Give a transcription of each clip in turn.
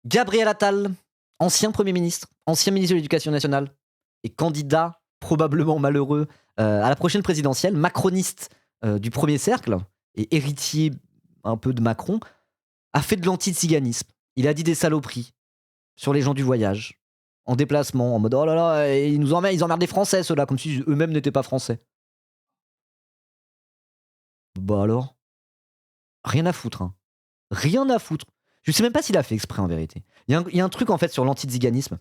Gabriel Attal, ancien Premier ministre, ancien ministre de l'Éducation nationale et candidat probablement malheureux à la prochaine présidentielle, macroniste du premier cercle et héritier un peu de Macron, a fait de l'anti-tsiganisme. Il a dit des saloperies sur les gens du voyage, en déplacement, en mode oh là là, ils emmerdent les Français, ceux-là, comme si eux-mêmes n'étaient pas français. Bah alors, rien à foutre, hein. Rien à foutre. Je sais même pas s'il a fait exprès en vérité. Il y a un truc en fait sur l'anti-ziganisme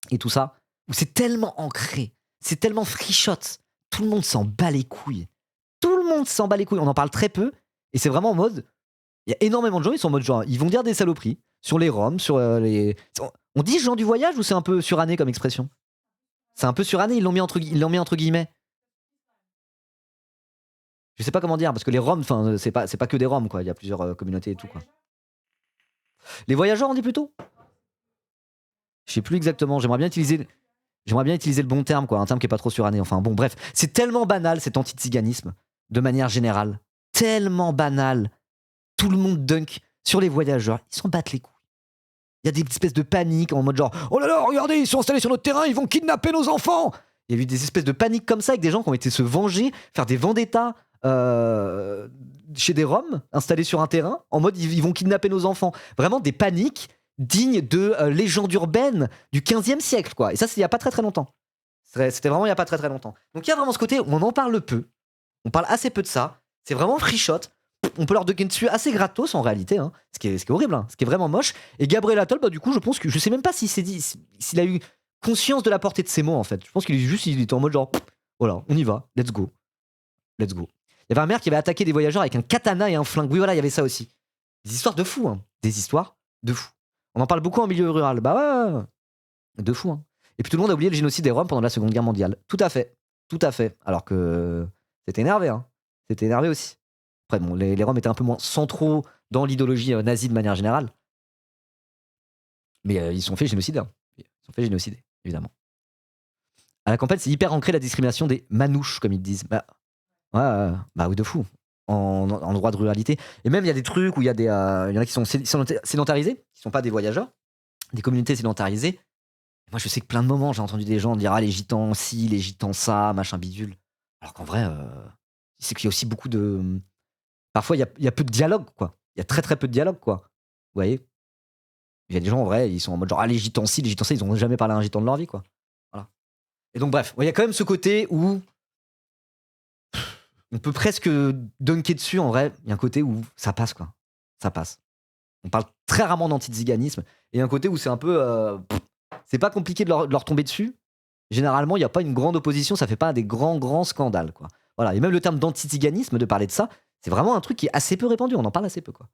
et tout ça, où c'est tellement ancré, c'est tellement frichotte, tout le monde s'en bat les couilles. Tout le monde s'en bat les couilles, on en parle très peu, et c'est vraiment en mode, il y a énormément de gens, ils sont en mode genre, ils vont dire des saloperies sur les Roms, sur les... On dit gens du voyage ou c'est un peu suranné comme expression? C'est un peu suranné, ils l'ont mis entre guillemets. Je sais pas comment dire, parce que les Roms, enfin, c'est pas que des Roms, quoi, il y a plusieurs communautés et tout, quoi. Les voyageurs, on dit plutôt? Je sais plus exactement, j'aimerais bien utiliser le bon terme, quoi, un terme qui est pas trop suranné. Enfin bon, bref, c'est tellement banal cet anti-tsiganisme, de manière générale. Tellement banal. Tout le monde dunk sur les voyageurs. Ils s'en battent les couilles. Il y a des espèces de panique en mode genre oh là là, regardez, ils sont installés sur notre terrain, ils vont kidnapper nos enfants. Il y a eu des espèces de panique comme ça avec des gens qui ont été se venger, faire des vendettas chez des Roms installés sur un terrain en mode ils vont kidnapper nos enfants. Vraiment des paniques dignes de légendes urbaines du 15e siècle, quoi. Et ça, c'est il y a pas très très longtemps. C'était vraiment il y a pas très très longtemps. Donc il y a vraiment ce côté où on en parle peu. On parle assez peu de ça. C'est vraiment frichotte. On peut leur dunker dessus assez gratos en réalité, hein. Ce qui est horrible, hein. Ce qui est vraiment moche. Et Gabriel Attal, bah du coup, je pense que je sais même pas s'il a eu conscience de la portée de ses mots en fait. Je pense qu'il est juste, il était en mode genre, voilà, on y va, let's go. Il y avait un maire qui avait attaqué des voyageurs avec un katana et un flingue. Oui, voilà, il y avait ça aussi. Des histoires de fous, hein. Des histoires de fous. On en parle beaucoup en milieu rural. Bah ouais. De fou, hein. Et puis tout le monde a oublié le génocide des Roms pendant la Seconde Guerre mondiale. Tout à fait. Tout à fait. Alors que c'était énervé, hein. C'était énervé aussi. Après, bon, les Roms étaient un peu moins centraux dans l'idéologie nazie de manière générale. Mais ils se sont fait génocider, hein. Ils se sont fait génocider, évidemment. À la campagne, c'est hyper ancré la discrimination des manouches, comme ils disent. Bah, ouais, bah oui, de fou. En droit de ruralité. Et même, il y a des trucs où il y en a qui sont sédentarisés, qui sont pas des voyageurs, des communautés sédentarisées. Moi, je sais que plein de moments, j'ai entendu des gens dire ah, les gitans ci, les gitans ça, machin bidule. Alors qu'en vrai, c'est qu'il y a aussi beaucoup de. Parfois, il y a peu de dialogue, quoi. Il y a très très peu de dialogue, quoi. Vous voyez? Il y a des gens, en vrai, ils sont en mode genre ah, les gitans ci, les gitans ça, ils ont jamais parlé à un gitan de leur vie, quoi. Voilà. Et donc, bref, il y a quand même ce côté où. On peut presque dunker dessus, en vrai. Il y a un côté où ça passe, quoi. Ça passe. On parle très rarement d'anti-ziganisme. Et un côté où c'est un peu. C'est pas compliqué de leur tomber dessus. Généralement, il n'y a pas une grande opposition, ça fait pas des grands scandales, quoi. Voilà. Et même le terme d'anti-ziganisme, de parler de ça, c'est vraiment un truc qui est assez peu répandu. On en parle assez peu, quoi.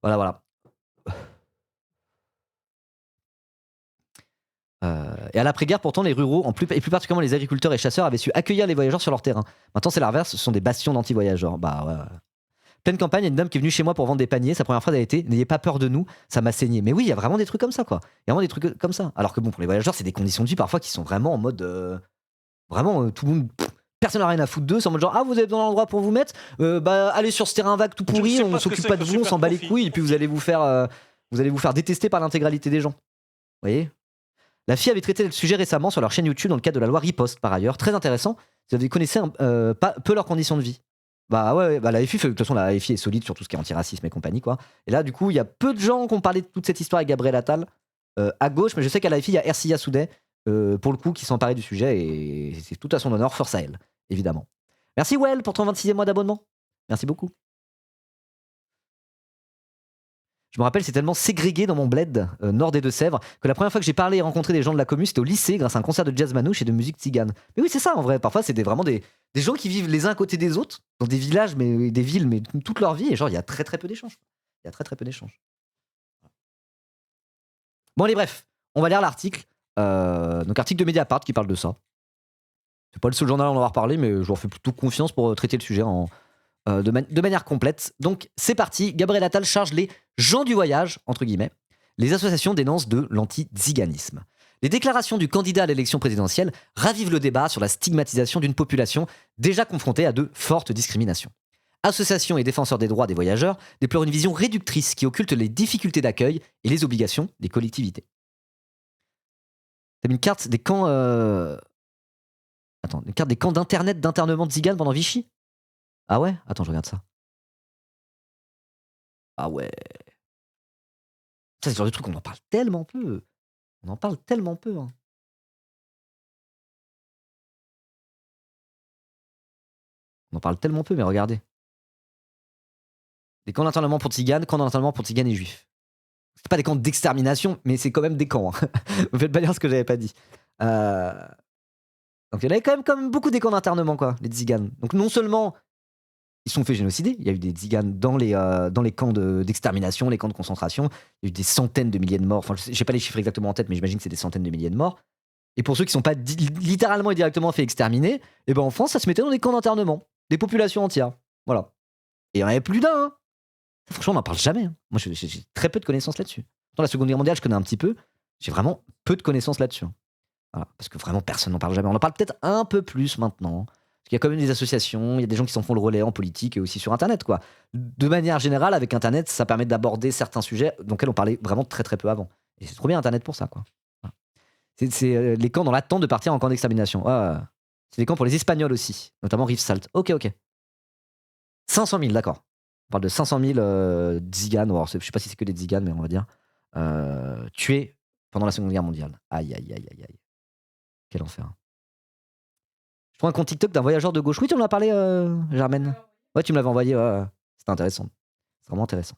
Voilà. Et à l'après-guerre, pourtant, les ruraux, et plus particulièrement les agriculteurs et chasseurs, avaient su accueillir les voyageurs sur leur terrain. Maintenant, c'est l'inverse, ce sont des bastions d'anti-voyageurs. Bah ouais. Pleine campagne, il y a une dame qui est venue chez moi pour vendre des paniers. Sa première phrase a été n'ayez pas peur de nous, ça m'a saigné. Mais oui, il y a vraiment des trucs comme ça, quoi. Il y a vraiment des trucs comme ça. Alors que bon, pour les voyageurs, c'est des conditions de vie parfois qui sont vraiment en mode. Vraiment, tout le monde. Personne n'a rien à foutre d'eux. C'est en mode genre, ah, vous avez besoin d'un endroit pour vous mettre. Bah, allez sur ce terrain vague tout pourri, on s'occupe pas de vous, on s'en bat les couilles, et puis vous allez vous faire détester par l'intégralité des gens. Vous voyez? La FI avait traité le sujet récemment sur leur chaîne YouTube dans le cadre de la loi Riposte, par ailleurs. Très intéressant. Vous connaissez peu leurs conditions de vie. Bah ouais, bah la FI, de toute façon, la FI est solide sur tout ce qui est antiracisme et compagnie, quoi. Et là, du coup, il y a peu de gens qui ont parlé de toute cette histoire avec Gabriel Attal à gauche, mais je sais qu'à la FI, il y a Ersia Soudet, pour le coup, qui s'emparait du sujet, et c'est tout à son honneur, force à elle, évidemment. Merci, Well, pour ton 26e mois d'abonnement. Merci beaucoup. Je me rappelle, c'est tellement ségrégué dans mon bled, nord des Deux-Sèvres, que la première fois que j'ai parlé et rencontré des gens de la commune, c'était au lycée, grâce à un concert de jazz manouche et de musique tzigane. Mais oui, c'est ça en vrai. Parfois, c'est vraiment des gens qui vivent les uns à côté des autres, dans des villages, mais des villes, mais toute leur vie. Et genre, il y a très très peu d'échanges. Il y a très très peu d'échanges. Bon, allez, bref, on va lire l'article. Donc, article de Mediapart qui parle de ça. C'est pas le seul journal à en avoir parlé, mais je leur fais plutôt confiance pour traiter le sujet de manière complète. Donc c'est parti, Gabriel Attal charge les gens du voyage, entre guillemets. Les associations dénoncent de l'anti-ziganisme. Les déclarations du candidat à l'élection présidentielle ravivent le débat sur la stigmatisation d'une population déjà confrontée à de fortes discriminations. associations et défenseurs des droits des voyageurs, déplorent une vision réductrice qui occulte les difficultés d'accueil et les obligations des collectivités. T'as mis une carte des camps... Attends, une carte des camps d'internet d'internement de Tziganes pendant Vichy? Ah ouais? Attends, je regarde ça. Ah ouais. Ça, c'est le genre de truc, on en parle tellement peu. On en parle tellement peu. Hein. On en parle tellement peu, mais regardez. Des camps d'internement pour Tziganes, camps d'internement pour Tziganes et Juifs. C'est pas des camps d'extermination, mais c'est quand même des camps. Hein. Vous faites pas dire ce que j'avais pas dit. Donc il y en avait quand même beaucoup des camps d'internement, quoi, les Tziganes. Donc non seulement ils se sont fait génocider, il y a eu des Tziganes dans les camps d'extermination, les camps de concentration, il y a eu des centaines de milliers de morts. Enfin, j'ai pas les chiffres exactement en tête, mais j'imagine que c'est des centaines de milliers de morts. Et pour ceux qui sont pas littéralement et directement fait exterminer, et ben en France, ça se mettait dans des camps d'internement, des populations entières. Voilà. Et il y en avait plus d'un. Hein. Franchement, on n'en parle jamais. Hein. Moi, j'ai très peu de connaissances là-dessus. Dans la Seconde Guerre mondiale, je connais un petit peu. J'ai vraiment peu de connaissances là-dessus. Hein. Voilà. Parce que vraiment, personne n'en parle jamais. On en parle peut-être un peu plus maintenant. Parce qu'il y a quand même des associations, il y a des gens qui s'en font le relais en politique et aussi sur Internet. Quoi. De manière générale, avec Internet, ça permet d'aborder certains sujets dont on parlait vraiment très très peu avant. Et c'est trop bien Internet pour ça. Quoi. Voilà. C'est les camps dans l'attente de partir en camp d'extermination. Ah, c'est des camps pour les Espagnols aussi, notamment Rivesaltes. Ok. 500 000, d'accord. On parle de 500 000 Tziganes, je sais pas si c'est que des Tziganes, mais on va dire, tués pendant la Seconde Guerre mondiale. Aïe. Quel enfer. Je trouve un compte TikTok d'un voyageur de gauche. Oui, tu en as parlé, Germaine. Ouais, tu me l'avais envoyé. C'était intéressant. C'est vraiment intéressant.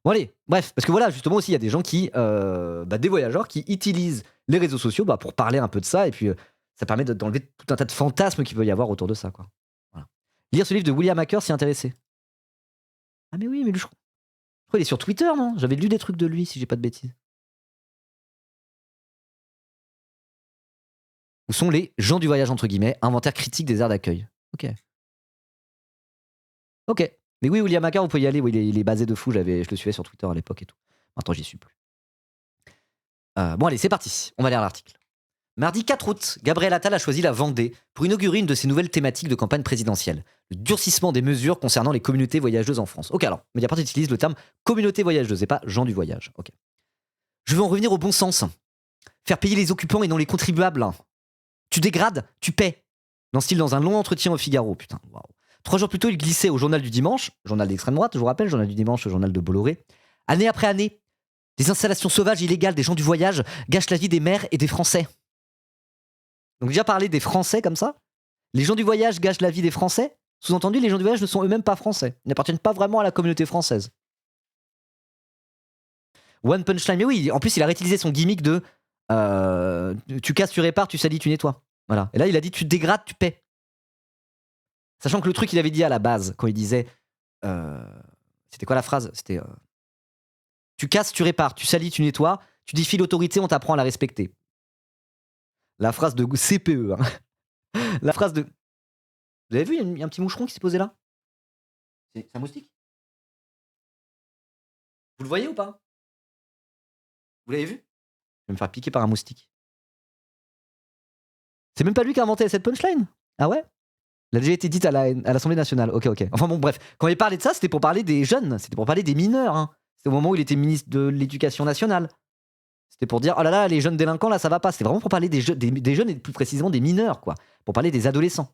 Bon, allez, bref, parce que voilà, justement aussi, il y a des gens qui, des voyageurs qui utilisent les réseaux sociaux pour parler un peu de ça, et puis ça permet d'enlever tout un tas de fantasmes qu'il peut y avoir autour de ça. Quoi. Voilà. Lire ce livre de William Hacker, s'y intéresser. Ah mais oui, mais lui, je crois il est sur Twitter, non? J'avais lu des trucs de lui, si j'ai pas de bêtises. Où sont les gens du voyage, entre guillemets, inventaire critique des aires d'accueil. Ok. Mais oui, William Hacker, vous pouvez y aller, oui, il est basé de fou, je le suivais sur Twitter à l'époque et tout. Maintenant, j'y suis plus. Bon allez, c'est parti, on va lire l'article. Mardi 4 août, Gabriel Attal a choisi la Vendée pour inaugurer une de ses nouvelles thématiques de campagne présidentielle, le durcissement des mesures concernant les communautés voyageuses en France. Ok, alors, Mediapart utilise le terme communauté voyageuse et pas gens du voyage. Ok. Je veux en revenir au bon sens. Faire payer les occupants et non les contribuables. Tu dégrades, tu paies. Dans un long entretien au Figaro. Putain, waouh. 3 jours plus tôt, il glissait au journal du dimanche, journal d'extrême droite, je vous rappelle, journal du dimanche, journal de Bolloré. Année après année, des installations sauvages illégales des gens du voyage gâchent la vie des maires et des Français. Donc déjà parler des Français comme ça, les gens du voyage gâchent la vie des Français, sous-entendu les gens du voyage ne sont eux-mêmes pas français, ils n'appartiennent pas vraiment à la communauté française. One punchline, mais oui, en plus il a réutilisé son gimmick de tu casses, tu répares, tu salis, tu nettoies. Voilà. Et là il a dit tu dégrades, tu paies. Sachant que le truc qu'il avait dit à la base, quand il disait c'était quoi la phrase? C'était tu casses, tu répares, tu salis, tu nettoies, tu défies l'autorité, on t'apprend à la respecter. La phrase de CPE. Hein. La phrase de... Vous avez vu, il y a un petit moucheron qui s'est posé là? C'est un moustique? Vous le voyez ou pas? Vous l'avez vu? Je vais me faire piquer par un moustique. C'est même pas lui qui a inventé cette punchline? Ah ouais? Elle a déjà été dite à l'Assemblée nationale. Ok. Enfin bon, bref. Quand il parlait de ça, c'était pour parler des jeunes. C'était pour parler des mineurs. Hein. C'était au moment où il était ministre de l'Éducation nationale. C'était pour dire, oh là là, les jeunes délinquants, là, ça va pas. C'était vraiment pour parler des jeunes et plus précisément des mineurs, quoi. Pour parler des adolescents.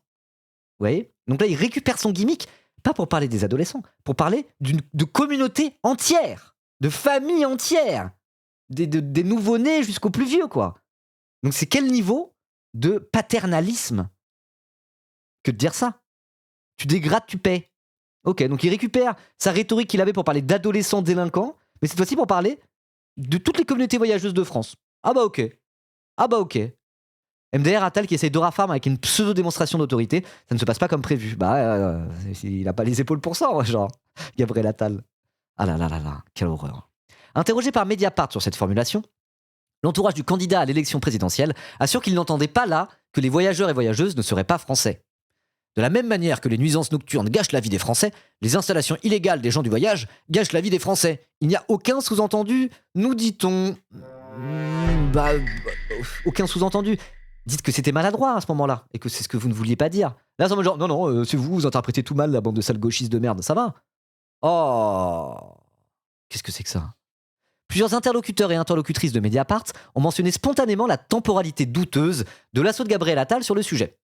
Vous voyez? Donc là, il récupère son gimmick, pas pour parler des adolescents, pour parler de communautés entières, de familles entières, des nouveau-nés jusqu'aux plus vieux, quoi. Donc c'est quel niveau de paternalisme que de dire ça? Tu dégrades, tu paies. Ok, donc il récupère sa rhétorique qu'il avait pour parler d'adolescents délinquants, mais cette fois-ci pour parler de toutes les communautés voyageuses de France. Ah bah ok. MDR Attal qui essaye Dora Farm avec une pseudo-démonstration d'autorité, ça ne se passe pas comme prévu. Il n'a pas les épaules pour ça, genre. Gabriel Attal. Ah là, quelle horreur. Interrogé par Mediapart sur cette formulation, l'entourage du candidat à l'élection présidentielle assure qu'il n'entendait pas là que les voyageurs et voyageuses ne seraient pas français. De la même manière que les nuisances nocturnes gâchent la vie des Français, les installations illégales des gens du voyage gâchent la vie des Français. Il n'y a aucun sous-entendu, nous dit-on. Aucun sous-entendu. Dites que c'était maladroit à ce moment-là et que c'est ce que vous ne vouliez pas dire. Là, c'est en mode genre, non, non, c'est vous, vous interprétez tout mal la bande de sales gauchistes de merde. Ça va? Oh, qu'est-ce que c'est que ça? Plusieurs interlocuteurs et interlocutrices de Mediapart ont mentionné spontanément la temporalité douteuse de l'assaut de Gabriel Attal sur le sujet.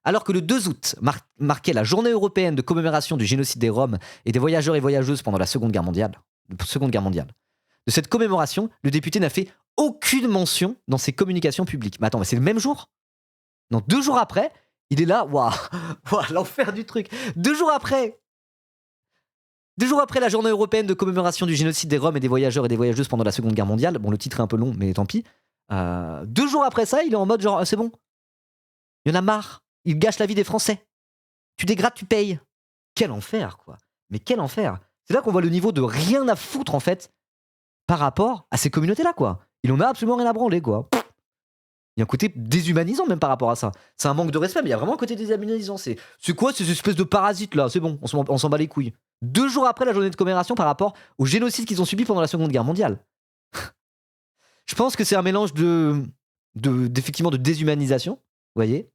Alors que le 2 août marquait la journée européenne de commémoration du génocide des Roms et des voyageurs et voyageuses pendant la Seconde Guerre mondiale, de cette commémoration, le député n'a fait aucune mention dans ses communications publiques. Mais attends, mais c'est le même jour? Non, 2 jours après, il est là, waouh, l'enfer du truc. 2 jours après la journée européenne de commémoration du génocide des Roms et des voyageurs et des voyageuses pendant la Seconde Guerre mondiale, bon, le titre est un peu long, mais tant pis. 2 jours après ça, il est en mode genre, c'est bon. Il y en a marre. Il gâche la vie des Français. Tu dégrades, tu payes. Quel enfer, quoi. Mais quel enfer. C'est là qu'on voit le niveau de rien à foutre, en fait, par rapport à ces communautés-là, quoi. Il en a absolument rien à branler, quoi. Il y a un côté déshumanisant, même par rapport à ça. C'est un manque de respect, mais il y a vraiment un côté déshumanisant. C'est quoi ces espèces de parasites-là? C'est bon, on s'en bat les couilles. 2 jours après la journée de commémoration par rapport au génocide qu'ils ont subi pendant la Seconde Guerre mondiale. Je pense que c'est un mélange d'effectivement de déshumanisation, vous voyez,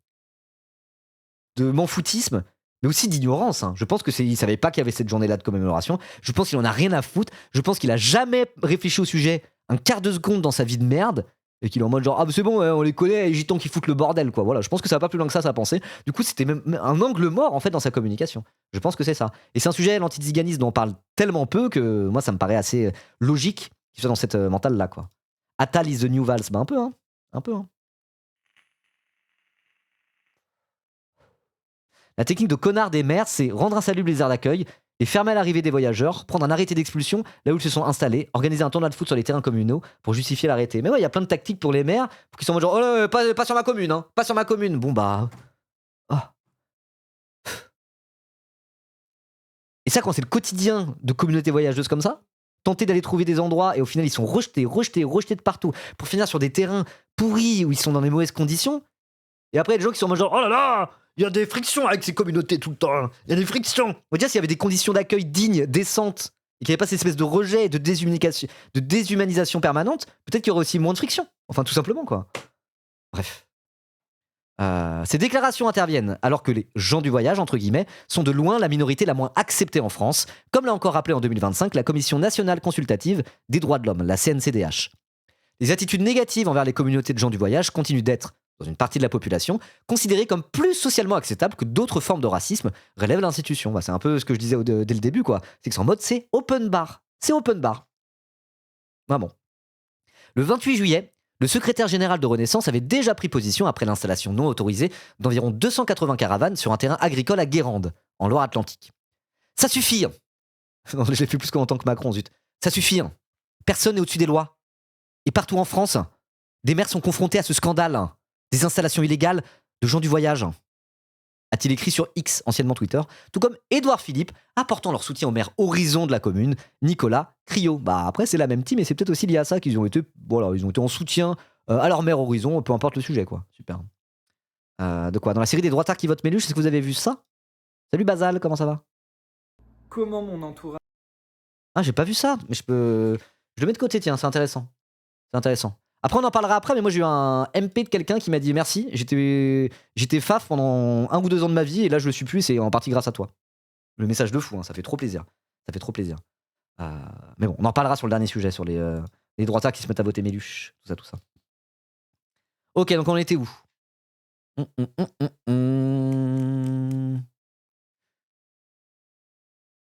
de m'en-foutisme, mais aussi d'ignorance. Hein. Je pense que il savait pas qu'il y avait cette journée-là de commémoration. Je pense qu'il en a rien à foutre. Je pense qu'il a jamais réfléchi au sujet un quart de seconde dans sa vie de merde et qu'il est en mode genre ah c'est bon on les connaît les gitans qui foutent le bordel quoi. Voilà, je pense que ça va pas plus loin que ça sa pensée. Du coup c'était même un angle mort en fait dans sa communication. Je pense que c'est ça. Et c'est un sujet l'antiziganisme dont on parle tellement peu que moi ça me paraît assez logique qu'il soit dans cette mentale là quoi. Attal is the new Valls, bah un peu hein. La technique de connard des maires, c'est rendre insalubres les aires d'accueil, les fermer à l'arrivée des voyageurs, prendre un arrêté d'expulsion là où ils se sont installés, organiser un tournoi de foot sur les terrains communaux pour justifier l'arrêté. Mais ouais, il y a plein de tactiques pour les maires pour qu'ils soient en mode genre, oh là, pas sur ma commune, hein, pas sur ma commune. Bon bah. Oh. Et ça, quand c'est le quotidien de communautés voyageuses comme ça, tenter d'aller trouver des endroits et au final ils sont rejetés de partout pour finir sur des terrains pourris où ils sont dans des mauvaises conditions. Et après, il y a des gens qui sont en mode genre, oh là là, il y a des frictions avec ces communautés tout le temps. Il y a des frictions. On va dire s'il y avait des conditions d'accueil dignes, décentes, et qu'il n'y avait pas cette espèce de rejet, de déshumanisation permanente, peut-être qu'il y aurait aussi moins de friction. Enfin, tout simplement, quoi. Bref. Ces déclarations interviennent alors que les gens du voyage, entre guillemets, sont de loin la minorité la moins acceptée en France, comme l'a encore rappelé en 2025 la Commission nationale consultative des droits de l'homme, la CNCDH. Les attitudes négatives envers les communautés de gens du voyage continuent d'être, dans une partie de la population, considérées comme plus socialement acceptables que d'autres formes de racisme, relève l'institution. Bah, c'est un peu ce que je disais dès le début, quoi. C'est que c'est en mode, c'est open bar. C'est open bar. Vraiment. Le 28 juillet, le secrétaire général de Renaissance avait déjà pris position après l'installation non autorisée d'environ 280 caravanes sur un terrain agricole à Guérande, en Loire-Atlantique. Ça suffit. Non, je l'ai fait plus qu'en tant que Macron, zut. Ça suffit. Personne n'est au-dessus des lois. Et partout en France, des maires sont confrontés à ce scandale. Des installations illégales de gens du voyage. A-t-il écrit sur X, anciennement Twitter, tout comme Édouard Philippe, apportant leur soutien au maire horizon de la commune, Nicolas Criot. Bah après c'est la même team et c'est peut-être aussi lié à ça qu'ils ont été, voilà, ils ont été en soutien à leur maire horizon, peu importe le sujet quoi. Super. De quoi? Dans la série des droitards qui votent Méluche, est-ce que vous avez vu ça? Salut Basal, comment ça va? Comment mon entourage... Ah j'ai pas vu ça, mais je le mets de côté, tiens, c'est intéressant. C'est intéressant. Après, on en parlera après, mais moi j'ai eu un MP de quelqu'un qui m'a dit merci. J'étais faf pendant 1 ou 2 ans de ma vie et là je le suis plus et c'est en partie grâce à toi. Le message de fou, hein, ça fait trop plaisir. Ça fait trop plaisir. Mais bon, on en parlera sur le dernier sujet, sur les droitards qui se mettent à voter Méluche, tout ça. Ok, donc on était où?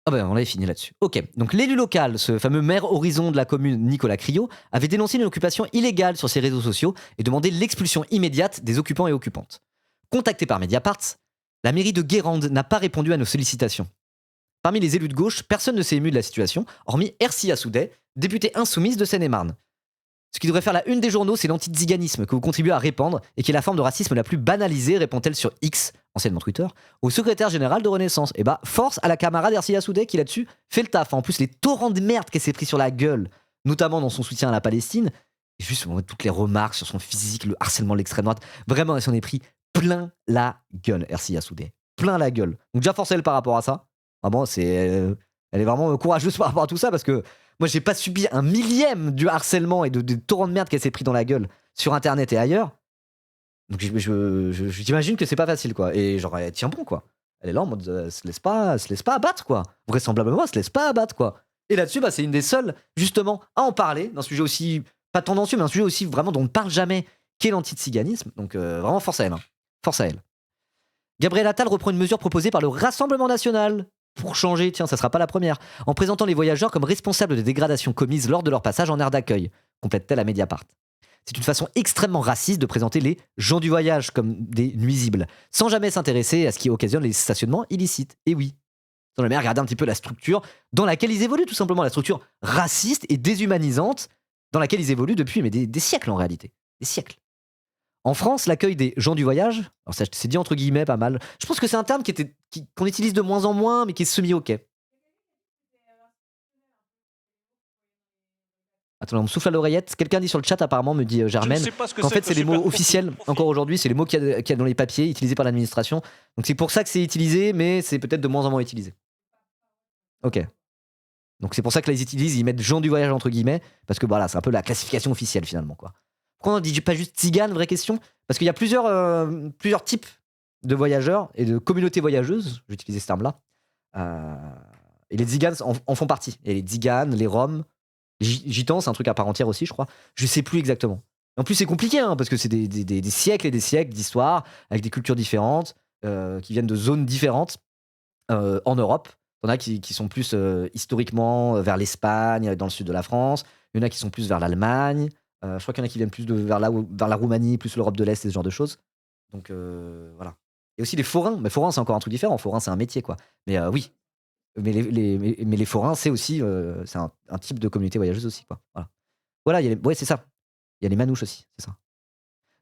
Ah ben on avait fini là-dessus. Ok, donc l'élu local, ce fameux maire horizon de la commune Nicolas Criot, avait dénoncé une occupation illégale sur ses réseaux sociaux et demandé l'expulsion immédiate des occupants et occupantes. Contacté par Mediapart, la mairie de Guérande n'a pas répondu à nos sollicitations. Parmi les élus de gauche, personne ne s'est ému de la situation, hormis Ercia Soudet, députée insoumise de Seine-et-Marne. Ce qui devrait faire la une des journaux, c'est l'antiziganisme que vous contribuez à répandre et qui est la forme de racisme la plus banalisée, répond-elle sur X, anciennement Twitter, au secrétaire général de Renaissance. Et bah, force à la camarade Ercia Soudet qui là-dessus fait le taf. En plus, les torrents de merde qu'elle s'est pris sur la gueule, notamment dans son soutien à la Palestine, et juste toutes les remarques sur son physique, le harcèlement de l'extrême droite, vraiment, elle s'en est pris plein la gueule, Ercia Soudet. Plein la gueule. Donc déjà, forcez-le par rapport à ça. Vraiment, elle est vraiment courageuse par rapport à tout ça parce que moi, j'ai pas subi un millième du harcèlement et des torrents de merde qu'elle s'est pris dans la gueule sur Internet et ailleurs. Donc j'imagine que c'est pas facile, quoi. Et genre, elle tient bon, quoi. Elle est là en mode, elle se laisse pas abattre, quoi. Vraisemblablement, elle se laisse pas abattre, quoi. Et là-dessus, bah, c'est une des seules, justement, à en parler, d'un sujet aussi, pas tendancieux, mais un sujet aussi vraiment dont on ne parle jamais, qu'est l'antiziganisme. Donc vraiment, force à elle. Hein. Force à elle. Gabriel Attal reprend une mesure proposée par le Rassemblement national. Pour changer, tiens, ça sera pas la première, en présentant les voyageurs comme responsables des dégradations commises lors de leur passage en aire d'accueil, complète-t-elle à Mediapart. C'est une façon extrêmement raciste de présenter les gens du voyage comme des nuisibles, sans jamais s'intéresser à ce qui occasionne les stationnements illicites. Et oui, sans jamais regarder un petit peu la structure dans laquelle ils évoluent, tout simplement, la structure raciste et déshumanisante dans laquelle ils évoluent depuis des siècles en réalité. Des siècles. En France, l'accueil des gens du voyage, alors ça c'est dit entre guillemets pas mal, je pense que c'est un terme qu'on utilise de moins en moins, mais qui est semi-ok. Attends, on me souffle à l'oreillette. Quelqu'un dit sur le chat, apparemment, me dit Germaine, qu'en fait, c'est les mots officiels, encore aujourd'hui, c'est les mots qu'il y a dans les papiers utilisés par l'administration. Donc c'est pour ça que c'est utilisé, mais c'est peut-être de moins en moins utilisé. Ok. Donc c'est pour ça que là, ils utilisent, ils mettent gens du voyage entre guillemets, parce que voilà, c'est un peu la classification officielle finalement, quoi. Pourquoi on dit pas juste tzigane, vraie question? Parce qu'il y a plusieurs types de voyageurs et de communautés voyageuses, j'utilisais ce terme-là. Et les tziganes en font partie. Et les tziganes, les roms, les gitans, c'est un truc à part entière aussi, je crois. Je sais plus exactement. En plus, c'est compliqué, hein, parce que c'est des siècles et des siècles d'histoire, avec des cultures différentes, qui viennent de zones différentes en Europe. Il y en a qui sont plus historiquement vers l'Espagne, dans le sud de la France. Il y en a qui sont plus vers l'Allemagne. Je crois qu'il y en a qui viennent plus vers la Roumanie, plus l'Europe de l'Est et ce genre de choses. Donc voilà. Et aussi les forains. Mais forains, c'est encore un truc différent. Forains, c'est un métier, quoi. Mais oui. Mais les forains, c'est aussi c'est un type de communauté voyageuse aussi, quoi. Voilà, ouais, c'est ça. Il y a les manouches aussi, c'est ça.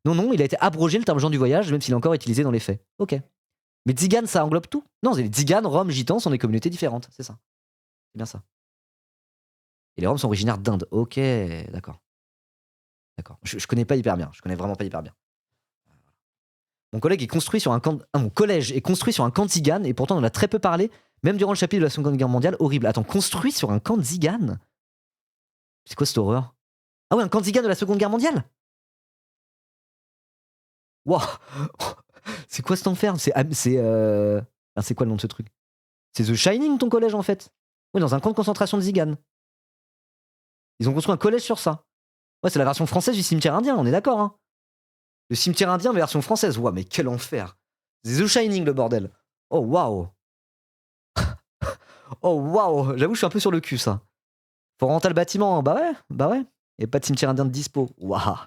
Non, il a été abrogé le terme gens du voyage, même s'il est encore utilisé dans les faits. Ok. Mais tzigane, ça englobe tout? Non, les tziganes, roms, gitans sont des communautés différentes, c'est ça. C'est bien ça. Et les roms sont originaires d'Inde. Ok, d'accord. D'accord. Je connais pas hyper bien. Je connais vraiment pas hyper bien. Mon collège est construit sur un camp de tziganes et pourtant on en a très peu parlé, même durant le chapitre de la Seconde Guerre mondiale. Horrible. Attends, construit sur un camp de tziganes? C'est quoi cette horreur? Ah ouais, un camp de tziganes de la Seconde Guerre mondiale? Waouh. C'est quoi cet enfer? C'est quoi le nom de ce truc? C'est The Shining, ton collège, en fait? Oui, dans un camp de concentration de tziganes. Ils ont construit un collège sur ça. Ouais, c'est la version française du cimetière indien, on est d'accord, hein? Le cimetière indien, version française. Ouah, mais quel enfer! C'est The Shining, le bordel. Oh, waouh! Oh, waouh! J'avoue, je suis un peu sur le cul, ça. Faut rentrer le bâtiment, hein. Bah ouais. Et pas de cimetière indien de dispo. Waouh!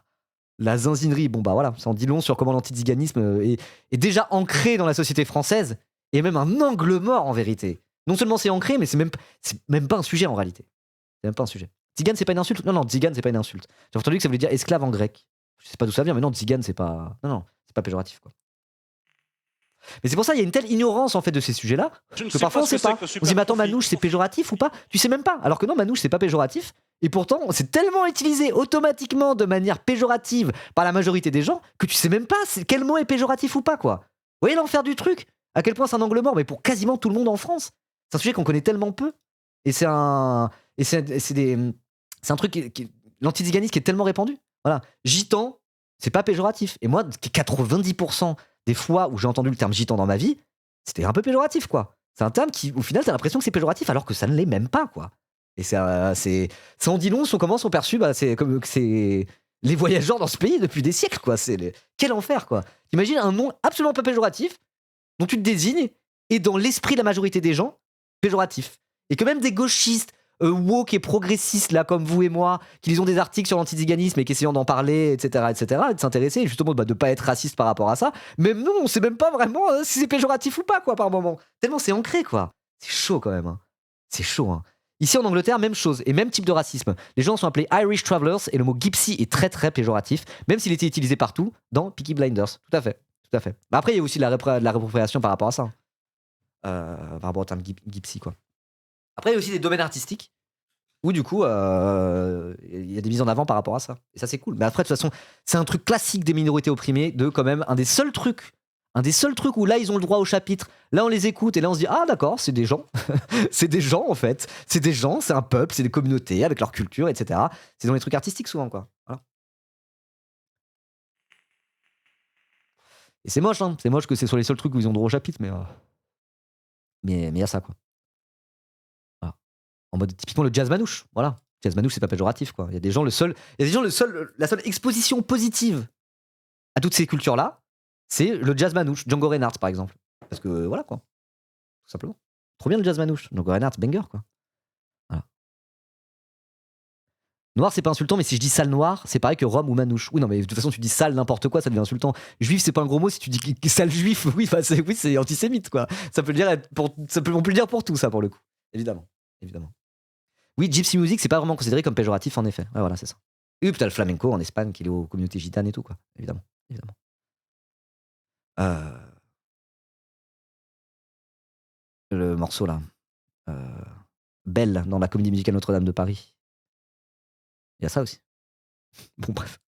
La zinzinerie, bon bah voilà, ça en dit long sur comment l'antiziganisme est déjà ancré dans la société française, et même un angle mort en vérité. Non seulement c'est ancré, mais c'est même pas un sujet en réalité. C'est même pas un sujet. Tzigane, c'est pas une insulte? Non, tzigane, c'est pas une insulte. J'ai entendu que ça voulait dire esclave en grec. Je sais pas d'où ça vient, mais non, tzigane, c'est pas. Non, c'est pas péjoratif, quoi. Mais c'est pour ça qu'il y a une telle ignorance en fait de ces sujets-là que parfois on sait pas. On se dit mais attends, manouche c'est péjoratif ou pas? Tu sais même pas. Alors que non, manouche c'est pas péjoratif. Et pourtant c'est tellement utilisé automatiquement de manière péjorative par la majorité des gens que tu sais même pas quel mot est péjoratif ou pas, quoi. Vous voyez l'enfer du truc? À quel point c'est un angle mort, mais pour quasiment tout le monde en France. C'est un sujet qu'on connaît tellement peu. Et c'est un truc l'antiziganisme qui est tellement répandu. Voilà, gitan, c'est pas péjoratif. Et moi, 90% des fois où j'ai entendu le terme gitan dans ma vie, c'était un peu péjoratif, quoi. C'est un terme qui, au final, t'as l'impression que c'est péjoratif alors que ça ne l'est même pas, quoi. Et ça en dit long sur comment sont perçus, c'est les voyageurs dans ce pays depuis des siècles, quoi. Quel enfer, quoi. Imagine un nom absolument pas péjoratif dont tu te désignes et dans l'esprit de la majorité des gens, péjoratif. Et que même des gauchistes woke et progressistes là comme vous et moi qui lisons des articles sur l'antiziganisme et qui essayons d'en parler, etc., et de s'intéresser et justement de pas être raciste par rapport à ça, même nous on sait même pas vraiment si c'est péjoratif ou pas, quoi, par moment, tellement c'est ancré, quoi. C'est chaud quand même, hein. C'est chaud, hein. Ici en Angleterre, même chose et même type de racisme. Les gens sont appelés Irish Travelers et le mot gypsy est très très péjoratif, même s'il était utilisé partout dans Peaky Blinders. Tout à fait. Bah après il y a aussi de la réappropriation par rapport à ça, par rapport au terme gypsy, quoi. Après, il y a aussi des domaines artistiques où, du coup, il y a des mises en avant par rapport à ça. Et ça, c'est cool. Mais après, de toute façon, c'est un truc classique des minorités opprimées, de quand même, un des seuls trucs où là, ils ont le droit au chapitre. Là, on les écoute et là, on se dit, ah, d'accord, c'est des gens. C'est des gens, en fait. C'est des gens, c'est un peuple, c'est des communautés avec leur culture, etc. C'est dans les trucs artistiques, souvent, quoi. Voilà. Et c'est moche, hein. C'est moche que c'est sur les seuls trucs où ils ont droit au chapitre, mais y a ça, quoi. Voilà. En mode typiquement le jazz manouche, voilà. Jazz manouche, c'est pas péjoratif, quoi. Il y a des gens, la seule exposition positive à toutes ces cultures-là, c'est le jazz manouche, Django Reinhardt, par exemple. Parce que voilà, quoi. Tout simplement. Trop bien le jazz manouche. Django Reinhardt, banger, quoi. Voilà. Noir, c'est pas insultant, mais si je dis sale noir, c'est pareil que rhum ou manouche. Oui, non, mais de toute façon, tu dis sale n'importe quoi, ça devient insultant. Juif, c'est pas un gros mot. Si tu dis sale juif, oui, c'est antisémite, quoi. Ça peut on peut le dire pour tout, ça, pour le coup. Évidemment. Oui, gypsy music, c'est pas vraiment considéré comme péjoratif, en effet. Ouais, voilà, c'est ça. Et puis t'as le flamenco en Espagne, qui est aux communautés gitanes et tout, quoi. Évidemment. Le morceau, là. Belle, dans la comédie musicale Notre-Dame de Paris. Il y a ça aussi. Bon, bref.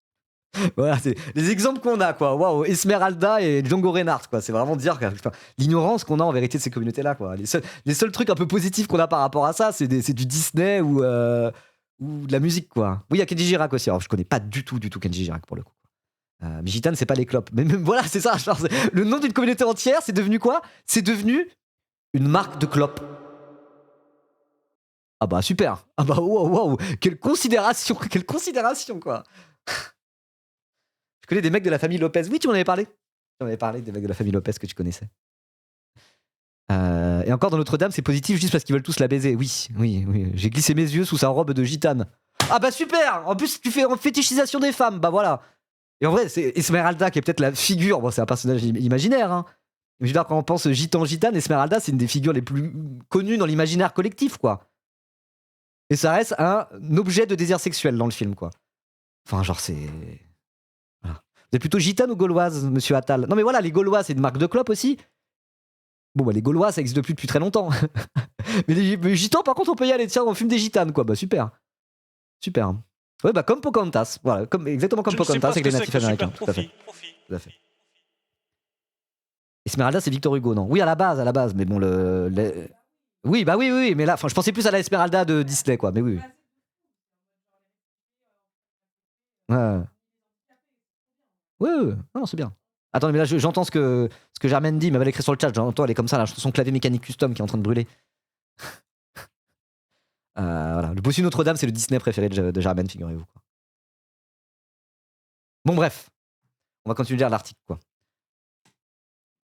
Voilà, c'est les exemples qu'on a, quoi. Waouh, Esmeralda et Django Reinhardt, quoi. C'est vraiment dire l'ignorance qu'on a en vérité de ces communautés-là, quoi. Les seuls trucs un peu positifs qu'on a par rapport à ça, c'est du Disney ou de la musique, quoi. Oui, il y a Kenji Girac aussi. Alors, je connais pas du tout Kenji Girac pour le coup. Mais Gitane, c'est pas les clopes. Mais même, voilà, c'est ça. Genre, le nom d'une communauté entière, c'est devenu quoi? C'est devenu une marque de clopes. Ah bah super. Ah bah waouh, quelle considération, quoi. Je connais des mecs de la famille Lopez. Oui, tu m'en avais parlé. Tu m'en avais parlé des mecs de la famille Lopez que tu connaissais. Et encore dans Notre-Dame, c'est positif juste parce qu'ils veulent tous la baiser. Oui. J'ai glissé mes yeux sous sa robe de gitane. Ah bah super. En plus, tu fais en fétichisation des femmes. Bah voilà. Et en vrai, c'est Esmeralda qui est peut-être la figure. Bon, c'est un personnage imaginaire, hein. Mais je veux dire, quand on pense gitane, Esmeralda, c'est une des figures les plus connues dans l'imaginaire collectif, quoi. Et ça reste un objet de désir sexuel dans le film, quoi. Enfin, genre, c'est. Voilà. Vous êtes plutôt gitane ou gauloise, monsieur Attal? Non, mais voilà, les Gaulois, c'est une marque de clope aussi. Bon, bah, les Gaulois, ça existe depuis très longtemps. mais les gitans, par contre, on peut y aller. Tiens, on fume des gitanes, quoi. Bah, super. Ouais, bah, comme Pocahontas. Voilà, exactement comme Pocahontas avec les natifs américains. Tout à fait. Esmeralda, c'est Victor Hugo, non? Oui, à la base. Mais bon, Oui, bah oui. Mais là, je pensais plus à la Esmeralda de Disney, quoi. Mais oui. Ouais. Non, c'est bien. Attends, mais là, j'entends ce que Germaine dit, mais elle va l'écrire sur le chat. J'entends, elle est comme ça, là, son clavier mécanique custom qui est en train de brûler. Voilà. Le Bossu Notre-Dame, c'est le Disney préféré de Germaine, figurez-vous, quoi. Bon, bref. On va continuer de lire l'article, quoi.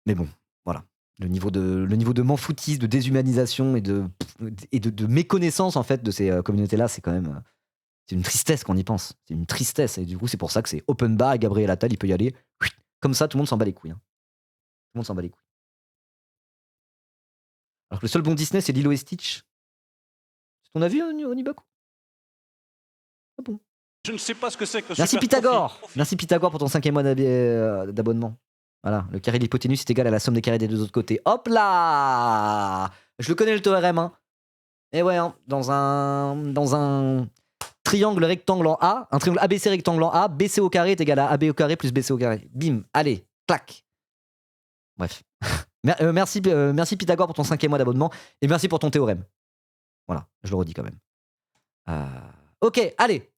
Mais bon, voilà. Le niveau de m'en-foutisme, de déshumanisation et de méconnaissance, en fait, de ces communautés-là, c'est quand même. C'est une tristesse quand on y pense. C'est une tristesse. Et du coup, c'est pour ça que c'est open bar et Gabriel Attal, il peut y aller. Comme ça, tout le monde s'en bat les couilles, hein. Tout le monde s'en bat les couilles. Alors que le seul bon Disney, c'est Lilo et Stitch. C'est ton avis, Onibaku? Ah bon. Je ne sais pas ce que c'est que Merci Pythagore. Merci Pythagore pour ton 5e mois d'abonnement. Voilà, le carré de l'hypoténuse est égal à la somme des carrés des deux autres côtés. Hop là! Je le connais le théorème, hein. Et ouais, hein, dans un triangle rectangle en A, un triangle ABC rectangle en A, BC au carré est égal à AB au carré plus BC au carré. Bim, allez, clac. Bref. Merci Pythagore pour ton 5e mois d'abonnement et merci pour ton théorème. Voilà, je le redis quand même. Ok, allez.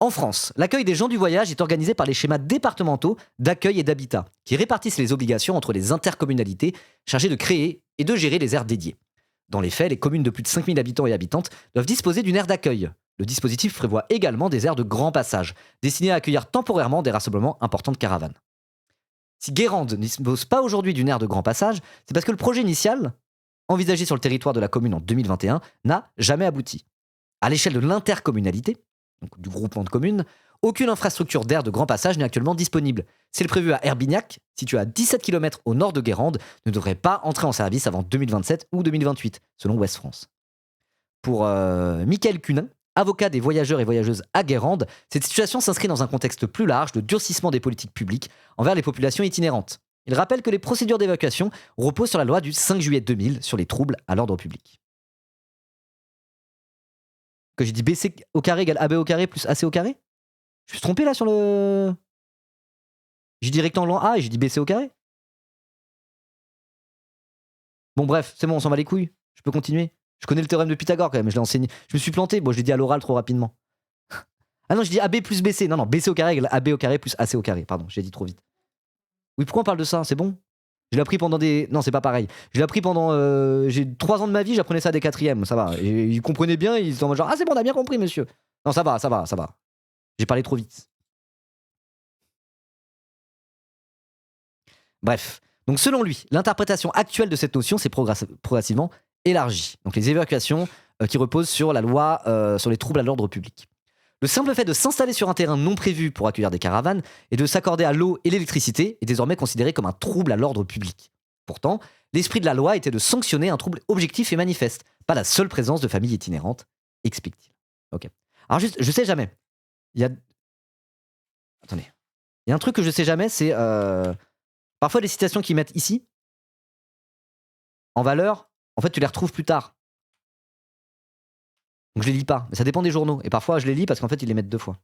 En France, l'accueil des gens du voyage est organisé par les schémas départementaux d'accueil et d'habitat, qui répartissent les obligations entre les intercommunalités chargées de créer et de gérer les aires dédiées. Dans les faits, les communes de plus de 5000 habitants et habitantes doivent disposer d'une aire d'accueil. Le dispositif prévoit également des aires de grand passage, destinées à accueillir temporairement des rassemblements importants de caravanes. Si Guérande ne dispose pas aujourd'hui d'une aire de grand passage, c'est parce que le projet initial, envisagé sur le territoire de la commune en 2021, n'a jamais abouti. À l'échelle de l'intercommunalité, donc du groupement de communes, aucune infrastructure d'aire de grand passage n'est actuellement disponible. Celle prévue à Herbignac, située à 17 km au nord de Guérande, ne devrait pas entrer en service avant 2027 ou 2028, selon Ouest France. Pour Michael Cunin, avocat des voyageurs et voyageuses à Guérande, cette situation s'inscrit dans un contexte plus large de durcissement des politiques publiques envers les populations itinérantes. Il rappelle que les procédures d'évacuation reposent sur la loi du 5 juillet 2000 sur les troubles à l'ordre public. Que j'ai dit BC au carré égale AB au carré plus AC au carré? Je me suis trompé là sur le. J'ai dit rectangle en A et j'ai dit BC au carré. Bon, bref, c'est bon, on s'en va les couilles. Je peux continuer. Je connais le théorème de Pythagore quand même, je l'ai enseigné. Je me suis planté, bon, je l'ai dit à l'oral trop rapidement. Ah non, j'ai dit AB plus BC. Non, BC au carré égale AB au carré plus AC au carré. Pardon, j'ai dit trop vite. Oui, pourquoi on parle de ça? C'est bon? Je l'ai appris pendant des. Non, c'est pas pareil. Je l'ai appris pendant. J'ai 3 ans de ma vie, j'apprenais ça des quatrièmes, ça va. Et ils comprenaient bien, ils étaient en mode genre, ah, c'est bon, on a bien compris, monsieur. Non, ça va, ça va, ça va. J'ai parlé trop vite. Bref. Donc, selon lui, l'interprétation actuelle de cette notion s'est progressivement élargie. Donc, les évacuations qui reposent sur la loi sur les troubles à l'ordre public. Le simple fait de s'installer sur un terrain non prévu pour accueillir des caravanes et de s'accorder à l'eau et l'électricité est désormais considéré comme un trouble à l'ordre public. Pourtant, l'esprit de la loi était de sanctionner un trouble objectif et manifeste, pas la seule présence de familles itinérantes, explique-t-il. Ok. Alors juste, je sais jamais. Il y a... Attendez. Il y a un truc que je sais jamais, c'est... Parfois les citations qu'ils mettent ici, en valeur, en fait tu les retrouves plus tard. Donc je les lis pas, mais ça dépend des journaux. Et parfois je les lis parce qu'en fait ils les mettent 2 fois.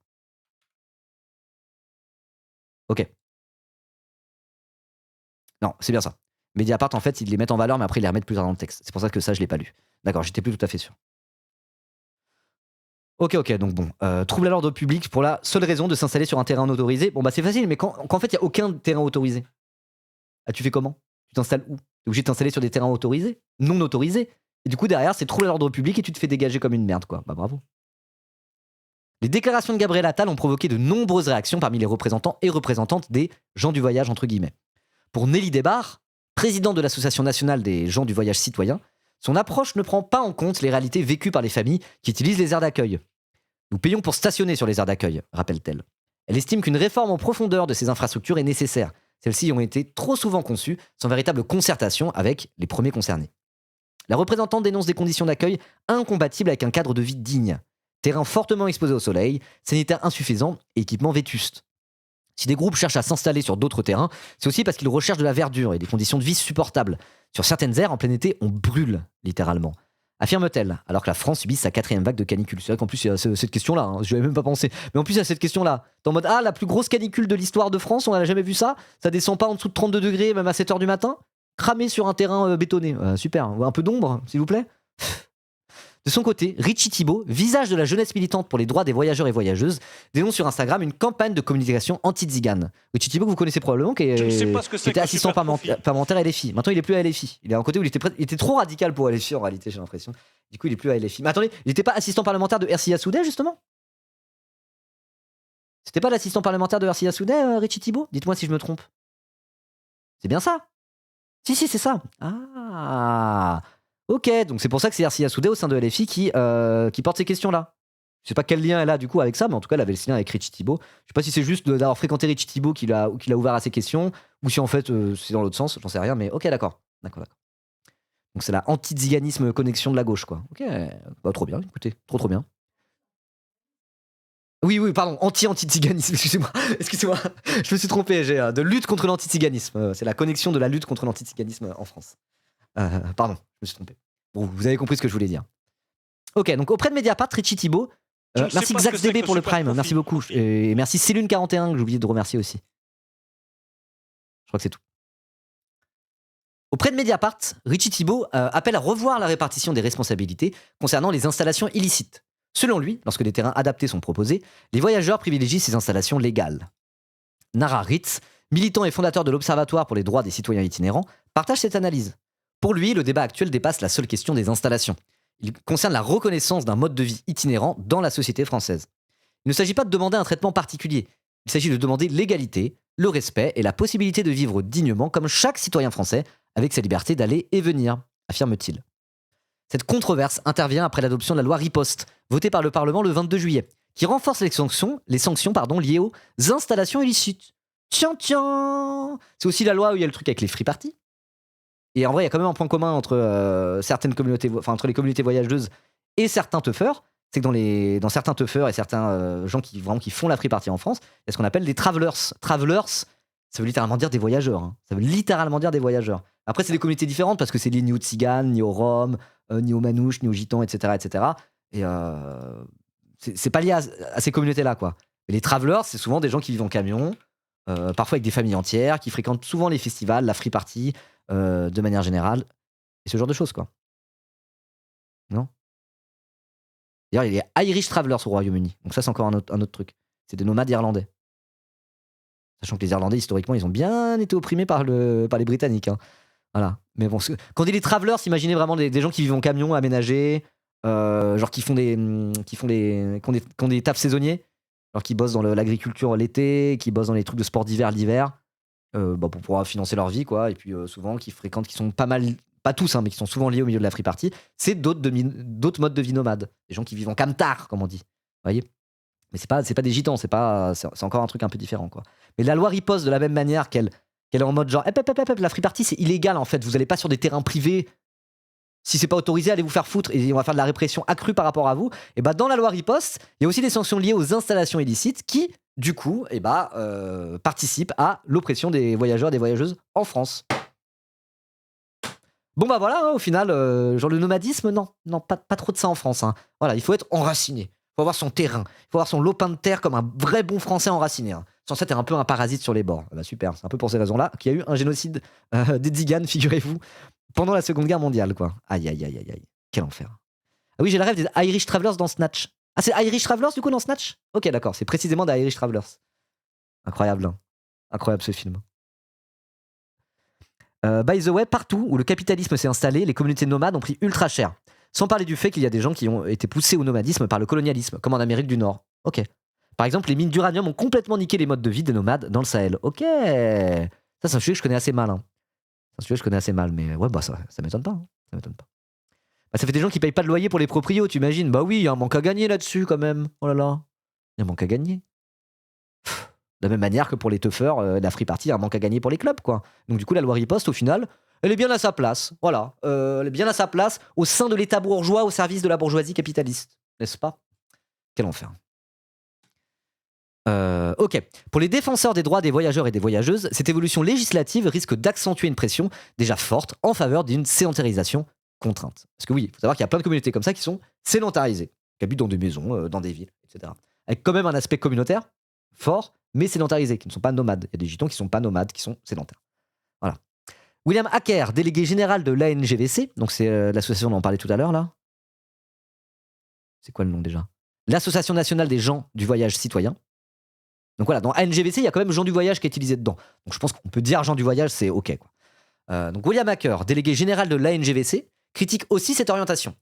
Ok. Non, c'est bien ça. Mediapart, en fait, ils les mettent en valeur, mais après ils les remettent plus tard dans le texte. C'est pour ça que ça, je l'ai pas lu. D'accord, j'étais plus tout à fait sûr. Ok, donc bon. Trouble à l'ordre public pour la seule raison de s'installer sur un terrain autorisé. Bon, bah c'est facile, mais quand en fait, il n'y a aucun terrain autorisé. Ah, tu fais comment? Tu t'installes où? T'es obligé de t'installer sur des terrains autorisés? Non autorisés? Et du coup, derrière, c'est trouble à l'ordre public et tu te fais dégager comme une merde, quoi. Bah bravo. Les déclarations de Gabriel Attal ont provoqué de nombreuses réactions parmi les représentants et représentantes des gens du voyage, entre guillemets. Pour Nelly Desbarres, présidente de l'Association nationale des gens du voyage citoyen, son approche ne prend pas en compte les réalités vécues par les familles qui utilisent les aires d'accueil. Nous payons pour stationner sur les aires d'accueil, rappelle-t-elle. Elle estime qu'une réforme en profondeur de ces infrastructures est nécessaire. Celles-ci ont été trop souvent conçues sans véritable concertation avec les premiers concernés. La représentante dénonce des conditions d'accueil incompatibles avec un cadre de vie digne. Terrain fortement exposé au soleil, sanitaires insuffisants et équipements vétustes. Si des groupes cherchent à s'installer sur d'autres terrains, c'est aussi parce qu'ils recherchent de la verdure et des conditions de vie supportables. Sur certaines aires, en plein été, on brûle, littéralement. Affirme-t-elle, alors que la France subit sa 4e vague de canicule. C'est vrai qu'en plus, il y a cette question-là, hein, je n'y avais même pas pensé. Mais en plus, il y a cette question-là. T'es en mode, ah, la plus grosse canicule de l'histoire de France, on n'a jamais vu ça? Ça descend pas en dessous de 32 degrés, même à 7h du matin? Cramé sur un terrain bétonné. Super, un peu d'ombre, s'il vous plaît. De son côté, Richie Thibault, visage de la jeunesse militante pour les droits des voyageurs et voyageuses, dénonce sur Instagram une campagne de communication anti-tzigane. Richie Thibault, que vous connaissez probablement, qui était assistant parlementaire à LFI. Maintenant, il est plus à LFI. Il est à un côté où il était trop radical pour LFI, en réalité, j'ai l'impression. Du coup, il est plus à LFI. Mais attendez, il n'était pas assistant parlementaire de RCA Soudet, justement? C'était pas l'assistant parlementaire de RCA Soudet, Richie Thibault? Dites-moi si je me trompe. C'est bien ça? Si, c'est ça. Ah, ok, donc c'est pour ça que c'est RCA Soudé au sein de LFI qui porte ces questions-là. Je sais pas quel lien elle a du coup avec ça, mais en tout cas elle avait le lien avec Richie Thibault. Je sais pas si c'est juste d'avoir fréquenté Richie Thibault qu'il a ouvert à ces questions, ou si en fait c'est dans l'autre sens, j'en sais rien, mais ok, d'accord. Donc c'est la anti-ziganisme connexion de la gauche, quoi. Ok, bah, trop bien, écoutez, trop bien. Oui, pardon, anti-ziganisme, excusez-moi, je me suis trompé, j'ai de lutte contre l'anti-ziganisme, c'est la connexion de la lutte contre l'anti-ziganisme en France. Pardon, je me suis trompé. Bon, vous avez compris ce que je voulais dire. Ok, donc auprès de Mediapart, Richie Thibault, merci XaxDB pour le Prime, merci beaucoup. Et merci Célune41 que j'ai oublié de remercier aussi. Je crois que c'est tout. Auprès de Mediapart, Richie Thibault appelle à revoir la répartition des responsabilités concernant les installations illicites. Selon lui, lorsque des terrains adaptés sont proposés, les voyageurs privilégient ces installations légales. Nara Ritz, militant et fondateur de l'Observatoire pour les droits des citoyens itinérants, partage cette analyse. Pour lui, le débat actuel dépasse la seule question des installations. Il concerne la reconnaissance d'un mode de vie itinérant dans la société française. Il ne s'agit pas de demander un traitement particulier. Il s'agit de demander l'égalité, le respect et la possibilité de vivre dignement comme chaque citoyen français avec sa liberté d'aller et venir, affirme-t-il. Cette controverse intervient après l'adoption de la loi Riposte, votée par le Parlement le 22 juillet, qui renforce les sanctions liées aux installations illicites. Tiens, c'est aussi la loi où il y a le truc avec les free parties. Et en vrai, il y a quand même un point commun entre certaines communautés, entre les communautés voyageuses et certains teufeurs. C'est que dans certains teufeurs et certains gens qui font la free party en France, il y a ce qu'on appelle des travelers. Travelers, ça veut littéralement dire des voyageurs. Hein. Ça veut littéralement dire des voyageurs. Après, c'est des communautés différentes parce que c'est lié ni aux tziganes, ni aux roms, ni aux manouches, ni aux gitans, etc. Et c'est pas lié à ces communautés-là, quoi. Mais les travelers, c'est souvent des gens qui vivent en camion, parfois avec des familles entières, qui fréquentent souvent les festivals, la free party, de manière générale, et ce genre de choses, quoi. Non? D'ailleurs, il y a Irish Travelers au Royaume-Uni, donc ça, c'est encore un autre truc. C'est des nomades irlandais. Sachant que les Irlandais, historiquement, ils ont bien été opprimés par les Britanniques. Hein. Voilà. Mais bon, quand on dit les travelers, imaginez vraiment des gens qui vivent en camion aménagés, genre qui ont des tafs saisonniers, genre qui bossent dans l'agriculture l'été, qui bossent dans les trucs de sport d'hiver l'hiver, pour pouvoir financer leur vie, quoi. Et puis souvent qui sont pas mal, pas tous, hein, mais qui sont souvent liés au milieu de la free party. C'est d'autres modes de vie nomades, des gens qui vivent en camtar, comme on dit. Vous voyez. Mais c'est pas des gitans, c'est encore un truc un peu différent, quoi. Mais la loi riposte de la même manière qu'elle est en mode genre, la free party c'est illégal en fait, vous allez pas sur des terrains privés. Si c'est pas autorisé, allez vous faire foutre et on va faire de la répression accrue par rapport à vous. Et bah dans la loi riposte, il y a aussi des sanctions liées aux installations illicites qui, du coup, participent à l'oppression des voyageurs et des voyageuses en France. Bon bah voilà, hein, au final, genre le nomadisme, non, pas trop de ça en France. Hein. Voilà, il faut être enraciné, il faut avoir son terrain, il faut avoir son lopin de terre comme un vrai bon Français enraciné. Hein. Sans ça, t'es un peu un parasite sur les bords. Bah super, c'est un peu pour ces raisons-là qu'il y a eu un génocide des Tziganes, figurez-vous, pendant la Seconde Guerre mondiale, quoi. Aïe, aïe, aïe, aïe, aïe. Quel enfer. Ah oui, j'ai le rêve des Irish Travelers dans Snatch. Ah, c'est Irish Travelers, du coup, dans Snatch? Ok, d'accord, c'est précisément des Irish Travelers. Incroyable, hein. Incroyable, ce film. By the way, partout où le capitalisme s'est installé, les communautés nomades ont pris ultra cher. Sans parler du fait qu'il y a des gens qui ont été poussés au nomadisme par le colonialisme, comme en Amérique du Nord. Ok. Par exemple, les mines d'uranium ont complètement niqué les modes de vie des nomades dans le Sahel. Ok. Ça, c'est un sujet que je connais assez mal, hein. C'est un sujet que je connais assez mal, mais ouais, bah ça m'étonne pas. Hein. Ça m'étonne pas. Bah, ça fait des gens qui payent pas de loyer pour les proprios, tu imagines? Bah oui, il y a un manque à gagner là-dessus quand même. Oh là là. Il y a un manque à gagner. De la même manière que pour les teufeurs, la free party, il y a un manque à gagner pour les clubs, quoi. Donc du coup, la loi riposte, au final, elle est bien à sa place. Voilà. Elle est bien à sa place au sein de l'État bourgeois, au service de la bourgeoisie capitaliste. N'est-ce pas? Quel enfer. Ok. Pour les défenseurs des droits des voyageurs et des voyageuses, cette évolution législative risque d'accentuer une pression déjà forte en faveur d'une sédentarisation contrainte. Parce que oui, il faut savoir qu'il y a plein de communautés comme ça qui sont sédentarisées, qui habitent dans des maisons, dans des villes, etc. Avec quand même un aspect communautaire fort, mais sédentarisés, qui ne sont pas nomades. Il y a des gitans qui ne sont pas nomades, qui sont sédentaires. Voilà. William Hacker, délégué général de l'ANGVC, donc c'est l'association dont on parlait tout à l'heure là. C'est quoi le nom déjà? L'Association nationale des gens du voyage citoyen. Donc voilà, dans ANGVC, il y a quand même gens du voyage qui est utilisé dedans. Donc je pense qu'on peut dire gens du voyage, c'est OK. Quoi. Donc William Hacker, délégué général de l'ANGVC, critique aussi cette orientation.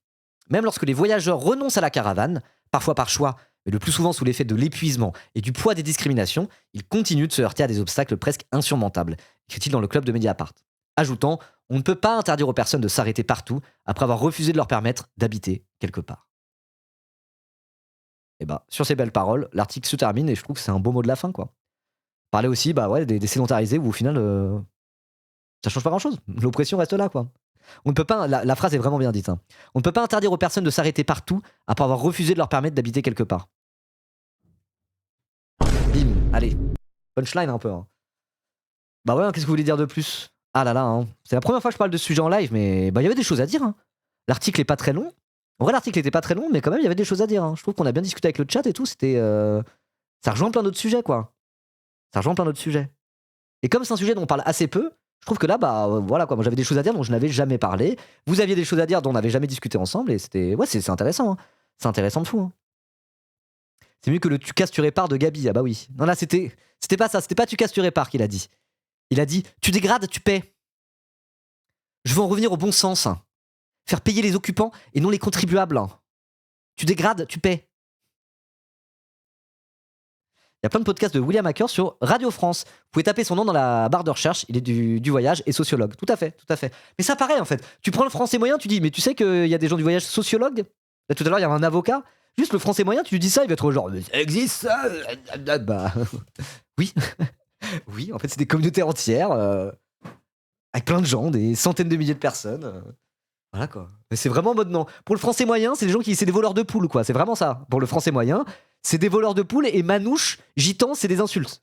Même lorsque les voyageurs renoncent à la caravane, parfois par choix, mais le plus souvent sous l'effet de l'épuisement et du poids des discriminations, ils continuent de se heurter à des obstacles presque insurmontables, écrit-il dans le club de Mediapart. Ajoutant, on ne peut pas interdire aux personnes de s'arrêter partout après avoir refusé de leur permettre d'habiter quelque part. Et bah, sur ces belles paroles, l'article se termine et je trouve que c'est un beau mot de la fin, quoi. Parler aussi, bah ouais, des sédentarisés où au final, ça change pas grand-chose. L'oppression reste là, quoi. On ne peut pas, la phrase est vraiment bien dite. Hein. On ne peut pas interdire aux personnes de s'arrêter partout après avoir refusé de leur permettre d'habiter quelque part. Bim, allez, punchline un peu. Hein. Bah ouais, qu'est-ce que vous voulez dire de plus? Ah là là, hein. C'est la première fois que je parle de ce sujet en live, mais bah il y avait des choses à dire. Hein. L'article est pas très long. En vrai, l'article était pas très long, mais quand même, il y avait des choses à dire. Hein. Je trouve qu'on a bien discuté avec le chat et tout. C'était, ça rejoint plein d'autres sujets, quoi. Ça rejoint plein d'autres sujets. Et comme c'est un sujet dont on parle assez peu, je trouve que là, bah voilà quoi. Moi, j'avais des choses à dire dont je n'avais jamais parlé. Vous aviez des choses à dire dont on n'avait jamais discuté ensemble, et c'était, ouais, c'est intéressant. Hein. C'est intéressant de fou. Hein. C'est mieux que le tu casses, tu répares de Gabi. Ah bah oui. Non là, c'était pas ça. C'était pas tu casses, tu répares qu'il a dit. Il a dit tu dégrades, tu paies. Je veux en revenir au bon sens. Hein. Faire payer les occupants et non les contribuables. Hein. Tu dégrades, tu paies. Il y a plein de podcasts de William Hacker sur Radio France. Vous pouvez taper son nom dans la barre de recherche. Il est du voyage et sociologue. Tout à fait, tout à fait. Mais ça pareil en fait. Tu prends le français moyen, tu dis, mais tu sais qu'il y a des gens du voyage sociologues. Là, tout à l'heure, il y avait un avocat. Juste le français moyen, tu lui dis ça, il va être genre, mais ça existe ça. Bah oui, oui. En fait, c'est des communautés entières avec plein de gens, des centaines de milliers de personnes. Voilà quoi. Mais c'est vraiment en mode non. Pour le français moyen, c'est c'est des voleurs de poules quoi. C'est vraiment ça. Pour le français moyen, c'est des voleurs de poules et manouche, gitan, c'est des insultes.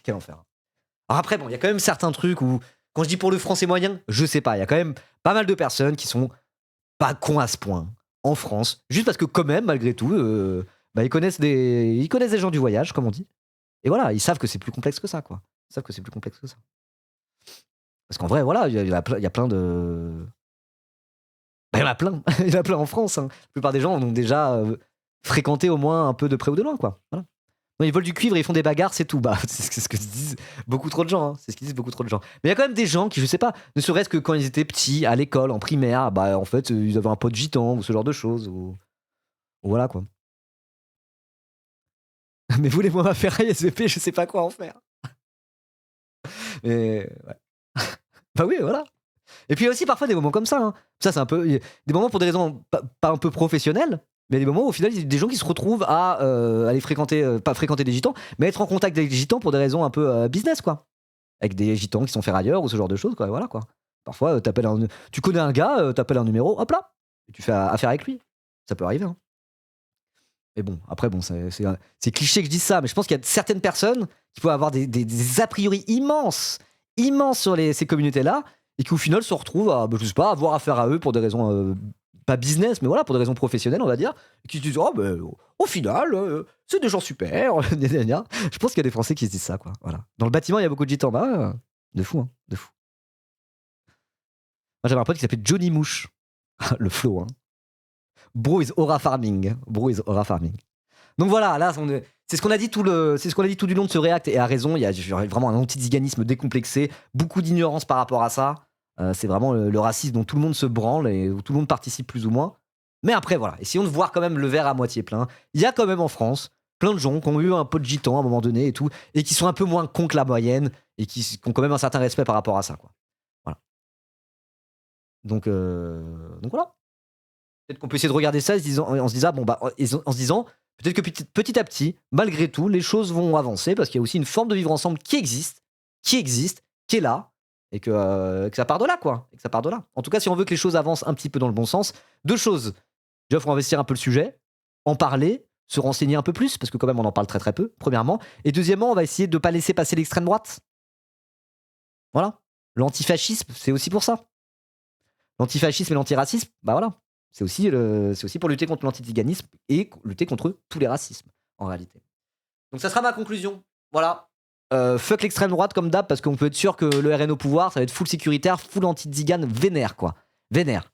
Quel enfer. Alors après, bon, il y a quand même certains trucs où, quand je dis pour le français moyen, je sais pas, il y a quand même pas mal de personnes qui sont pas cons à ce point en France, juste parce que quand même, malgré tout, ils connaissent des gens du voyage, comme on dit. Et voilà, ils savent que c'est plus complexe que ça, quoi. Ils savent que c'est plus complexe que ça. Parce qu'en vrai, voilà, il y a plein de... Bah, il y en a plein. Il y en a plein en France. Hein. La plupart des gens en ont déjà fréquenté au moins un peu de près ou de loin, quoi. Voilà. Non, ils volent du cuivre et ils font des bagarres, c'est tout. Bah, c'est ce que se disent beaucoup trop de gens. Hein. C'est ce qu'ils disent beaucoup trop de gens. Mais il y a quand même des gens qui, je sais pas, ne serait-ce que quand ils étaient petits, à l'école, en primaire, bah en fait, ils avaient un pote gitan ou ce genre de choses. Ou voilà quoi. Mais voulez-moi ma ferraille SVP, je sais pas quoi en faire. Mais ouais. Bah oui, voilà. Et puis il y a aussi parfois des moments comme ça. Hein. Ça, c'est un peu. Des moments pour des raisons pas un peu professionnelles, mais des moments où au final, il y a des gens qui se retrouvent à aller fréquenter, pas fréquenter des gitans, mais être en contact avec des gitans pour des raisons un peu business, quoi. Avec des gitans qui sont ferrailleurs ou ce genre de choses, quoi. Voilà, quoi. Parfois, tu connais un gars, t'appelles un numéro, hop là, et tu fais affaire avec lui. Ça peut arriver. Hein. Mais bon, après, bon, c'est cliché que je dise ça, mais je pense qu'il y a certaines personnes qui peuvent avoir des a priori immenses, immenses sur ces communautés-là, et qui au final se retrouvent à, bah, je sais pas, avoir affaire à eux pour des raisons, pas business, mais voilà, pour des raisons professionnelles, on va dire, et qui se disent, oh, ben, au final, c'est des gens super, gna, gna, gna. Je pense qu'il y a des Français qui se disent ça, quoi. Voilà. Dans le bâtiment, il y a beaucoup de gitans, bah, de fou, hein, de fou. Moi, j'avais un pote qui s'appelait Johnny Mouche. Le flow, hein. Bro is aura farming. Bro is aura farming. Donc voilà, là, c'est ce qu'on a dit c'est ce qu'on a dit tout du long de ce React, et à raison, il y a vraiment un anti-ziganisme décomplexé, beaucoup d'ignorance par rapport à ça. C'est vraiment le racisme dont tout le monde se branle et où tout le monde participe plus ou moins. Mais après, voilà, essayons de voir quand même le verre à moitié plein. Il y a quand même en France plein de gens qui ont eu un pot de gitan à un moment donné et tout, et qui sont un peu moins cons que la moyenne, et qui ont quand même un certain respect par rapport à ça, quoi. Voilà. Donc voilà. Peut-être qu'on peut essayer de regarder ça en se disant, bon, bah, en se disant, peut-être que petit à petit, malgré tout, les choses vont avancer parce qu'il y a aussi une forme de vivre ensemble qui existe, qui est là, et que ça part de là, quoi. Et que ça part de là. En tout cas, si on veut que les choses avancent un petit peu dans le bon sens, deux choses. Déjà, il faut investir un peu le sujet, en parler, se renseigner un peu plus, parce que quand même, on en parle très très peu, premièrement. Et deuxièmement, on va essayer de ne pas laisser passer l'extrême droite. Voilà. L'antifascisme, c'est aussi pour ça. L'antifascisme et l'antiracisme, bah voilà. C'est aussi pour lutter contre l'antiziganisme et lutter contre tous les racismes, en réalité. Donc ça sera ma conclusion. Voilà. Fuck l'extrême droite comme d'hab, parce qu'on peut être sûr que le RN au pouvoir, ça va être full sécuritaire, full anti-zigane, vénère, quoi. Vénère.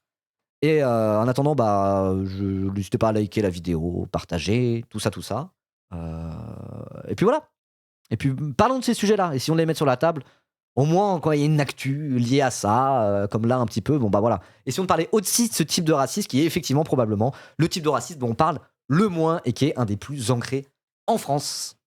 Et en attendant, bah, n'hésitez pas à liker la vidéo, partager, tout ça, tout ça. Et puis voilà. Et puis parlons de ces sujets-là, essayons de les mettre sur la table. Au moins, quand il y a une actu liée à ça, comme là un petit peu, bon bah voilà. Essayons de parler aussi de ce type de racisme qui est effectivement probablement le type de racisme dont on parle le moins et qui est un des plus ancrés en France.